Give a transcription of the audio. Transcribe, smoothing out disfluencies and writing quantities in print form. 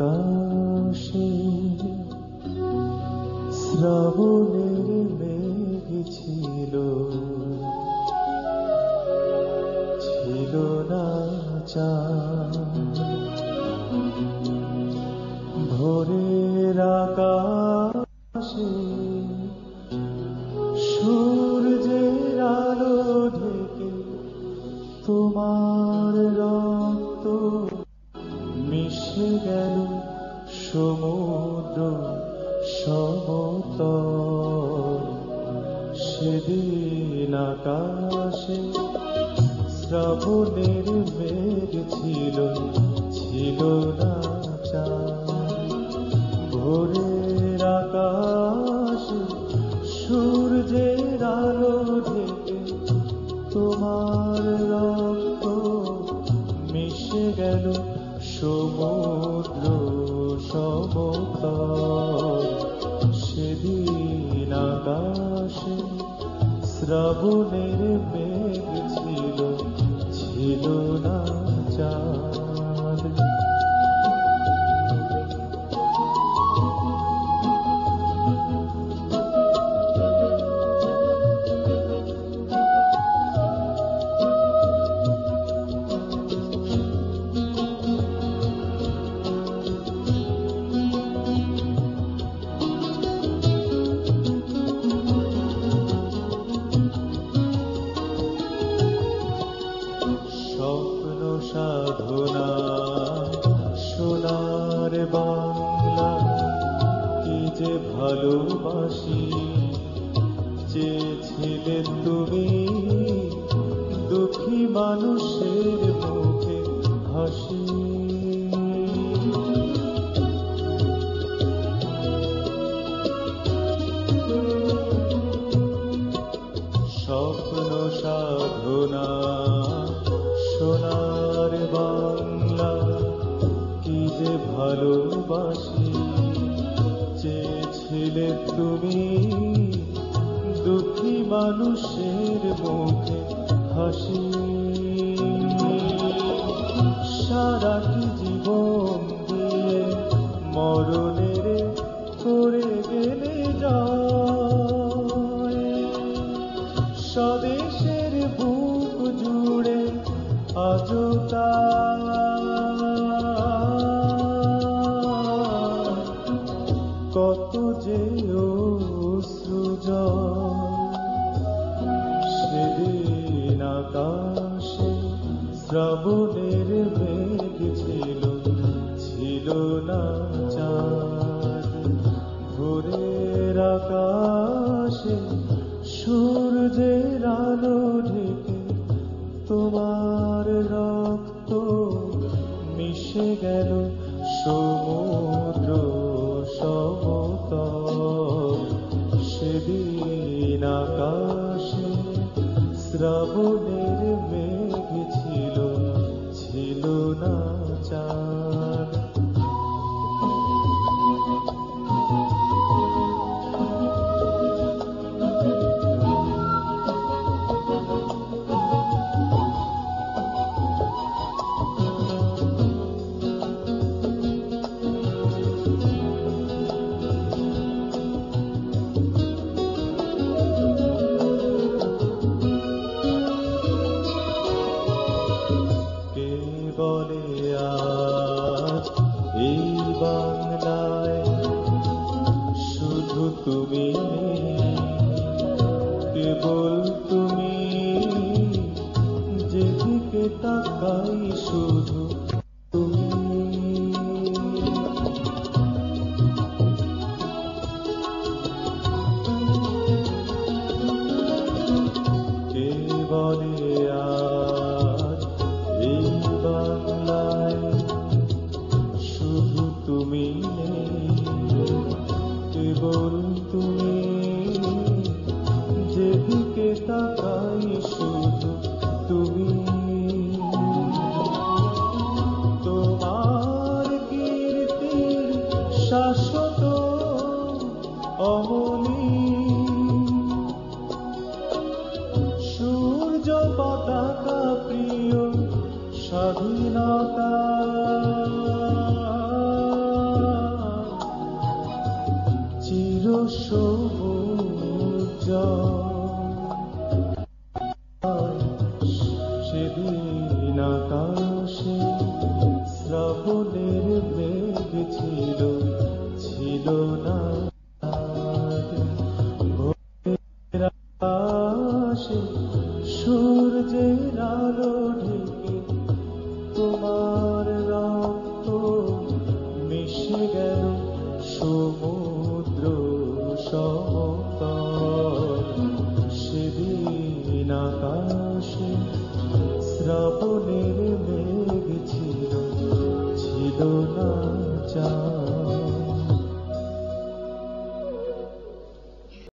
আকাশে শ্রাবণের মেঘ ছিল, ছিল না চাঁদ। ভোরের আকাশে সূর্যের আলো ঢেকে তোমার রক্ত মিশে গেল সমুদ্র সমতল। সেদিন আকাশে শ্রাবণের মেঘ ছিল, ছিল না চাঁদ। ভোরের আকাশে সূর্যের আলো ঢেকে তোমার রক্ত মিশে গেল সমুদ্র সমতল। সেদিন আকাশে শ্রাবণের মেঘ ছিল, ছিল না চাঁদ। স্বপ্ন সাধনা সোনার বাংলা, কি যে ভালোবাসি। চেয়েছিলে তুমি দুঃখী মানুষের মুখে হাসি। স্বপ্ন সাধনা সোনার বাংলা, কি যে ভালোবাসি। চেয়েছিলে তুমি দুঃখী মানুষের মুখে হাসি। সারাটি জীবন দিয়ে মরণের করে গেলে জয়। স্বদেশের বুক জুড়ে আজও কত যে অশ্রুজল। সেদিন আকাশে শ্রাবণের মেঘ ছিল, ছিল না চাঁদ। ভোরের আকাশে সূর্যের আলো ঢেকে তোমার রক্ত মিশে গেল সমুদ্র সমতল। সেদিন আকাশে শ্রাবণের মেঘ ছিল, ছিল না চাঁদ। বলে আজ এই বাংলায় শুধু তুমি, কেবল তুমি। যেদিকে তাকাই শুধু তুমি। কে বলে আজ এই বাংলায় শুধু তুমি নেই, কেবল তুমি। যেদিকে জল